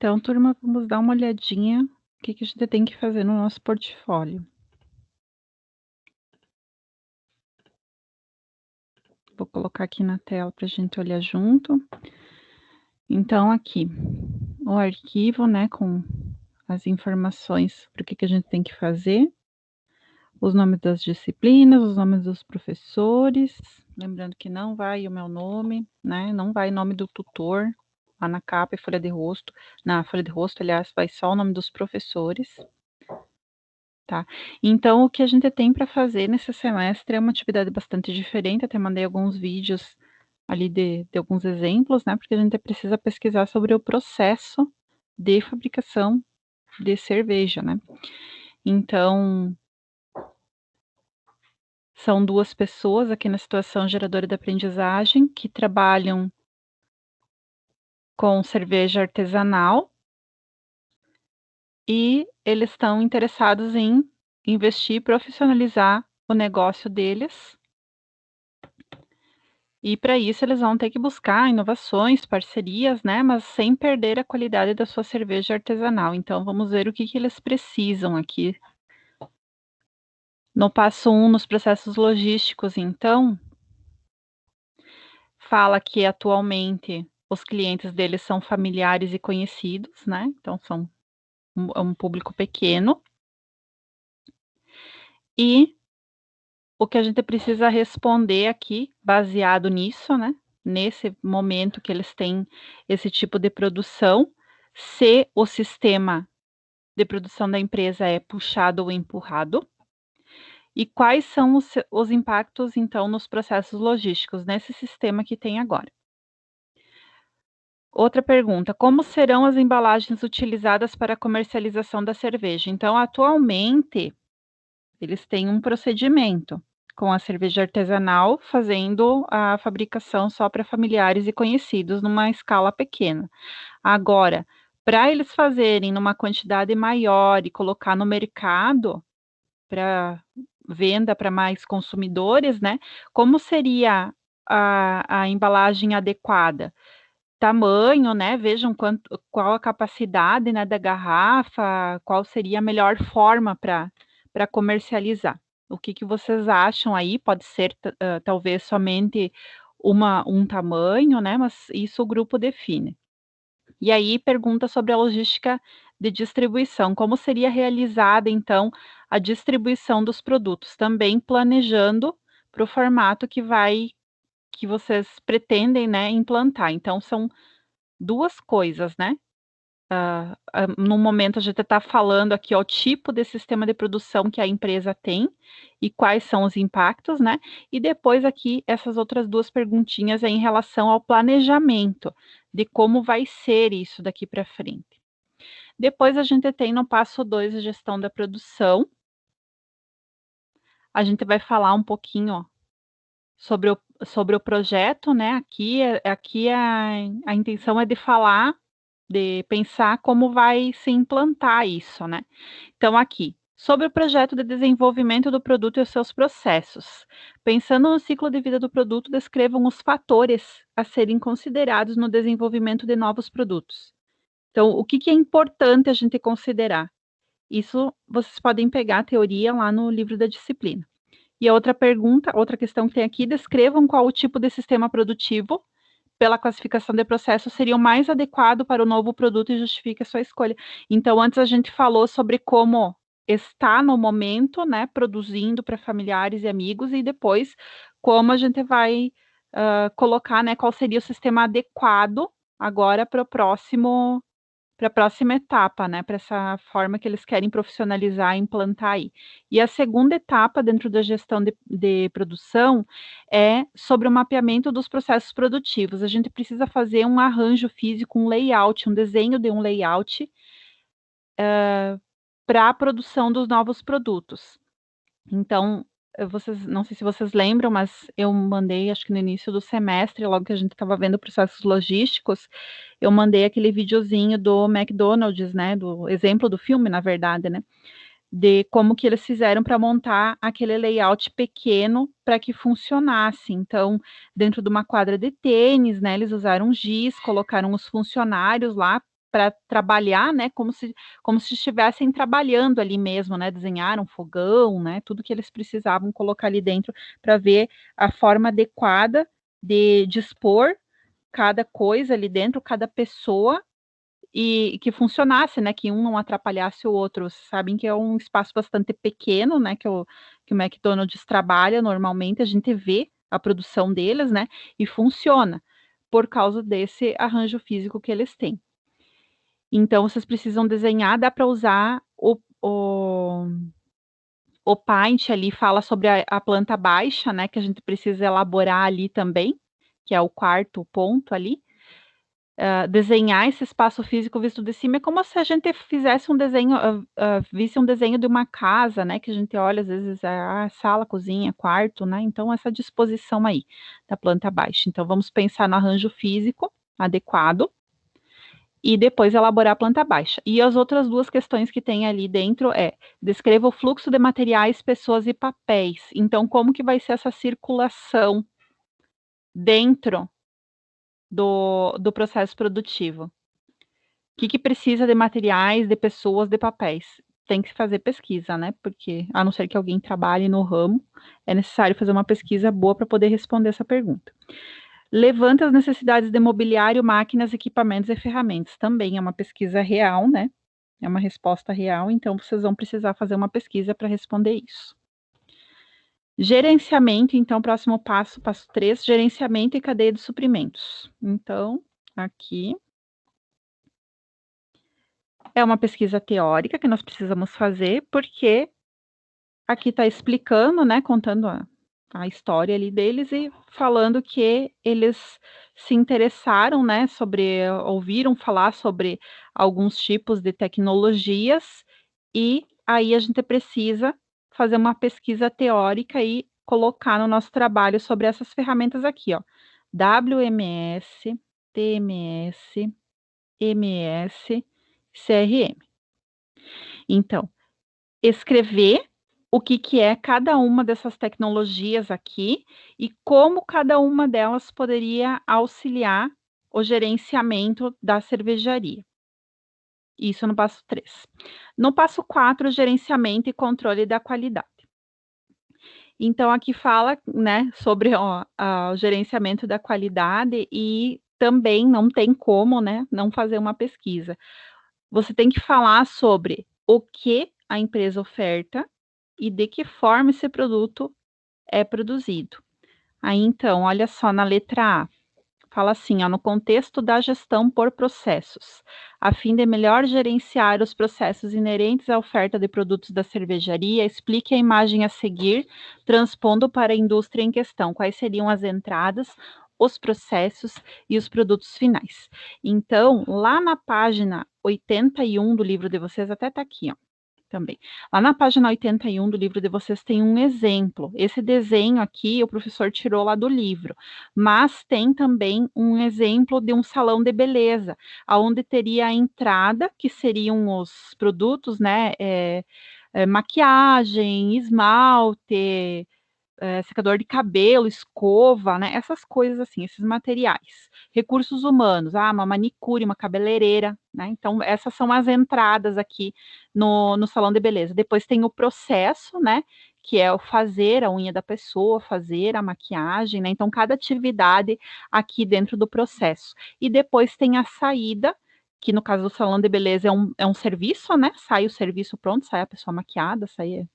Então, turma, vamos dar uma olhadinha o que a gente tem que fazer no nosso portfólio. Vou colocar aqui na tela para a gente olhar junto. Então, aqui, o arquivo, né, com as informações para o que a gente tem que fazer, os nomes das disciplinas, os nomes dos professores, lembrando que não vai o meu nome, né, não vai nome do tutor, lá na capa e folha de rosto. Na folha de rosto, aliás, vai só o nome dos professores. Tá. Então o que a gente tem para fazer nesse semestre é uma atividade bastante diferente, até mandei alguns vídeos ali de alguns exemplos, né, porque a gente precisa pesquisar sobre o processo de fabricação de cerveja, né. Então, são 2 pessoas aqui na situação geradora de aprendizagem que trabalham com cerveja artesanal e eles estão interessados em investir e profissionalizar o negócio deles. E para isso eles vão ter que buscar inovações, parcerias, né, mas sem perder a qualidade da sua cerveja artesanal. Então vamos ver o que eles precisam aqui. No passo 1, nos processos logísticos, então, fala que atualmente os clientes deles são familiares e conhecidos, né, então são é um público pequeno. E o que a gente precisa responder aqui, baseado nisso, né, nesse momento que eles têm esse tipo de produção, se o sistema de produção da empresa é puxado ou empurrado, e quais são os impactos, então, nos processos logísticos, nesse sistema que tem agora. Outra pergunta: como serão as embalagens utilizadas para a comercialização da cerveja? Então, atualmente, eles têm um procedimento com a cerveja artesanal, fazendo a fabricação só para familiares e conhecidos numa escala pequena. Agora, para eles fazerem numa quantidade maior e colocar no mercado para venda para mais consumidores, né, como seria a embalagem adequada? Tamanho, né, vejam qual a capacidade, né, da garrafa, qual seria a melhor forma para comercializar. O que vocês acham aí? Pode ser talvez somente um tamanho, né, mas isso o grupo define. E aí pergunta sobre a logística de distribuição, como seria realizada então a distribuição dos produtos, também planejando para o formato que vocês pretendem, né, implantar. Então são 2 coisas, né. No momento a gente está falando aqui, ó, o tipo de sistema de produção que a empresa tem e quais são os impactos, né, e depois aqui essas outras 2 perguntinhas é em relação ao planejamento, de como vai ser isso daqui para frente. Depois a gente tem no passo 2 a gestão da produção. A gente vai falar um pouquinho, ó, sobre o projeto, né, aqui a intenção é de falar, de pensar como vai se implantar isso, né. Então aqui, sobre o projeto de desenvolvimento do produto e os seus processos. Pensando no ciclo de vida do produto, descrevam os fatores a serem considerados no desenvolvimento de novos produtos. Então, o que é importante a gente considerar? Isso vocês podem pegar a teoria lá no livro da disciplina. E a outra pergunta, outra questão que tem aqui, descrevam qual o tipo de sistema produtivo, pela classificação de processo, seria o mais adequado para o novo produto e justifique a sua escolha. Então, antes a gente falou sobre como está no momento, né, produzindo para familiares e amigos, e depois como a gente vai colocar, né, qual seria o sistema adequado agora para a próxima etapa, né, para essa forma que eles querem profissionalizar e implantar aí. E a segunda etapa dentro da gestão de produção é sobre o mapeamento dos processos produtivos. A gente precisa fazer um arranjo físico, um layout, um desenho de um layout para a produção dos novos produtos. Então, vocês não sei se vocês lembram, mas eu mandei, acho que no início do semestre, logo que a gente estava vendo processos logísticos, eu mandei aquele videozinho do McDonald's, né, do exemplo do filme, na verdade, né, de como que eles fizeram para montar aquele layout pequeno para que funcionasse. Então, dentro de uma quadra de tênis, né, eles usaram giz, colocaram os funcionários lá para trabalhar, né, como se estivessem trabalhando ali mesmo, né, desenharam fogão, né, tudo que eles precisavam colocar ali dentro para ver a forma adequada de dispor cada coisa ali dentro, cada pessoa, e que funcionasse, né, que um não atrapalhasse o outro. Vocês sabem que é um espaço bastante pequeno, né, que o McDonald's trabalha normalmente, a gente vê a produção deles, né, e funciona por causa desse arranjo físico que eles têm. Então, vocês precisam desenhar, dá para usar o Paint ali, fala sobre a planta baixa, né, que a gente precisa elaborar ali também, que é o quarto ponto ali. Desenhar esse espaço físico visto de cima é como se a gente fizesse um desenho, visse um desenho de uma casa, né, que a gente olha às vezes sala, cozinha, quarto, né, então essa disposição aí da planta baixa. Então vamos pensar no arranjo físico adequado e depois elaborar a planta baixa. E as outras duas questões que tem ali dentro descreva o fluxo de materiais, pessoas e papéis. Então como que vai ser essa circulação dentro do processo produtivo? O que precisa de materiais, de pessoas, de papéis? Tem que fazer pesquisa, né? Porque, a não ser que alguém trabalhe no ramo, é necessário fazer uma pesquisa boa para poder responder essa pergunta. Levanta as necessidades de mobiliário, máquinas, equipamentos e ferramentas. Também é uma pesquisa real, né? É uma resposta real, então vocês vão precisar fazer uma pesquisa para responder isso. Gerenciamento, então, próximo passo, passo 3, gerenciamento e cadeia de suprimentos. Então, aqui é uma pesquisa teórica que nós precisamos fazer, porque aqui está explicando, né, contando a história ali deles e falando que eles se interessaram, né, ouviram falar sobre alguns tipos de tecnologias, e aí a gente precisa fazer uma pesquisa teórica e colocar no nosso trabalho sobre essas ferramentas aqui, ó, WMS, TMS, MS, CRM. Então, escrever o que é cada uma dessas tecnologias aqui e como cada uma delas poderia auxiliar o gerenciamento da cervejaria. Isso no passo 3. No passo 4, gerenciamento e controle da qualidade. Então, aqui fala, né, sobre o gerenciamento da qualidade, e também não tem como, né, não fazer uma pesquisa. Você tem que falar sobre o que a empresa oferta e de que forma esse produto é produzido. Aí, então, olha só na letra A, fala assim, ó, no contexto da gestão por processos, a fim de melhor gerenciar os processos inerentes à oferta de produtos da cervejaria, explique a imagem a seguir, transpondo para a indústria em questão, quais seriam as entradas, os processos e os produtos finais. Então, lá na página 81 do livro de vocês, até está aqui, ó, também. Lá na página 81 do livro de vocês tem um exemplo. Esse desenho aqui o professor tirou lá do livro, mas tem também um exemplo de um salão de beleza, aonde teria a entrada, que seriam os produtos, né? Maquiagem, esmalte, secador de cabelo, escova, né? Essas coisas assim, esses materiais. Recursos humanos, uma manicure, uma cabeleireira, né? Então, essas são as entradas aqui no salão de beleza. Depois tem o processo, né? Que é o fazer a unha da pessoa, fazer a maquiagem, né? Então, cada atividade aqui dentro do processo. E depois tem a saída, que no caso do salão de beleza é um serviço, né? Sai o serviço pronto, sai a pessoa maquiada, sai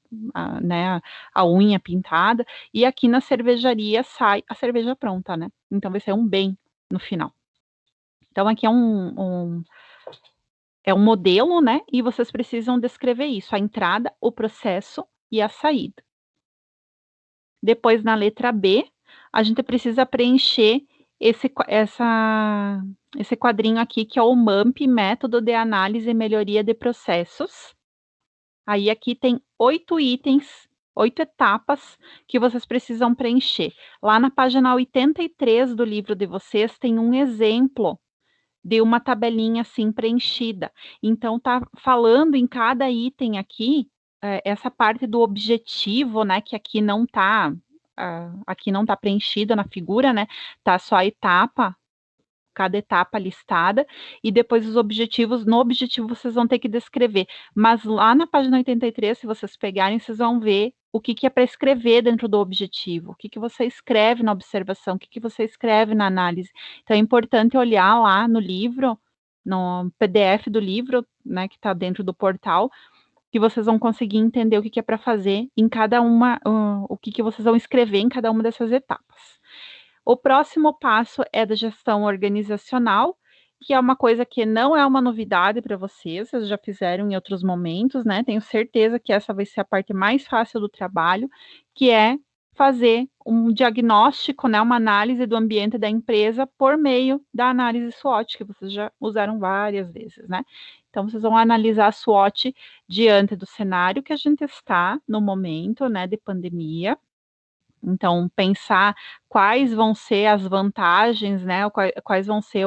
né, a unha pintada, e aqui na cervejaria sai a cerveja pronta, né? Então vai ser um bem no final. Então aqui é um modelo, né? E vocês precisam descrever isso, a entrada, o processo e a saída. Depois, na letra B, a gente precisa preencher esse quadrinho aqui, que é o MAMP, Método de Análise e Melhoria de Processos. Aí aqui tem 8 itens, 8 etapas que vocês precisam preencher. Lá na página 83 do livro de vocês tem um exemplo de uma tabelinha assim preenchida. Então tá falando em cada item aqui, essa parte do objetivo, né, que aqui não tá preenchida na figura, né? Tá só a etapa, cada etapa listada, e depois os objetivos. No objetivo, vocês vão ter que descrever. Mas lá na página 83, se vocês pegarem, vocês vão ver o que é para escrever dentro do objetivo, o que você escreve na observação, o que você escreve na análise. Então, é importante olhar lá no livro, no PDF do livro, né, que está dentro do portal, que vocês vão conseguir entender o que é para fazer em cada uma, o que vocês vão escrever em cada uma dessas etapas. O próximo passo é da gestão organizacional, que é uma coisa que não é uma novidade para vocês já fizeram em outros momentos, né? Tenho certeza que essa vai ser a parte mais fácil do trabalho, que é fazer um diagnóstico, né, uma análise do ambiente da empresa por meio da análise SWOT, que vocês já usaram várias vezes, né? Então, vocês vão analisar a SWOT diante do cenário que a gente está no momento, né, de pandemia. Então, pensar quais vão ser as vantagens, né, quais vão ser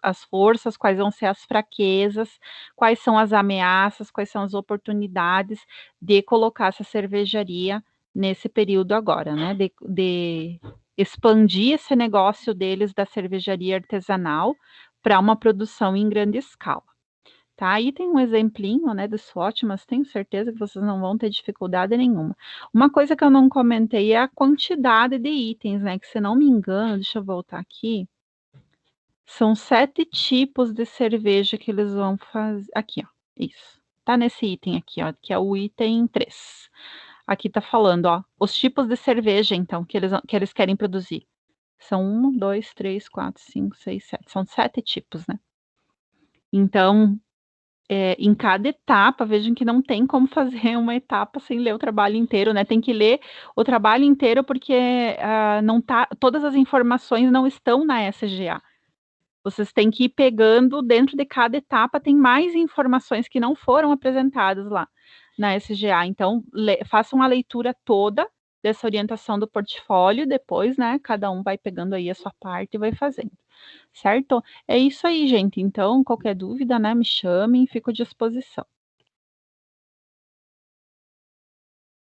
as forças, quais vão ser as fraquezas, quais são as ameaças, quais são as oportunidades de colocar essa cervejaria nesse período agora, né, de expandir esse negócio deles da cervejaria artesanal para uma produção em grande escala. Tá, aí tem um exemplinho, né, do SWOT, mas tenho certeza que vocês não vão ter dificuldade nenhuma. Uma coisa que eu não comentei é a quantidade de itens, né, que se não me engano, deixa eu voltar aqui, são 7 tipos de cerveja que eles vão fazer, aqui, ó, isso, tá nesse item aqui, ó, que é o item 3. Aqui tá falando, ó, os tipos de cerveja, então, que eles querem produzir. São 1, 2, 3, 4, 5, 6, 7, são 7 tipos, né. Então, em cada etapa, vejam que não tem como fazer uma etapa sem ler o trabalho inteiro, né, tem que ler o trabalho inteiro, porque, não tá todas as informações não estão na SGA. Vocês têm que ir pegando dentro de cada etapa, tem mais informações que não foram apresentadas lá na SGA, então façam a leitura toda dessa orientação do portfólio, depois, né, cada um vai pegando aí a sua parte e vai fazendo, certo? É isso aí, gente, então qualquer dúvida, né, me chamem, fico à disposição.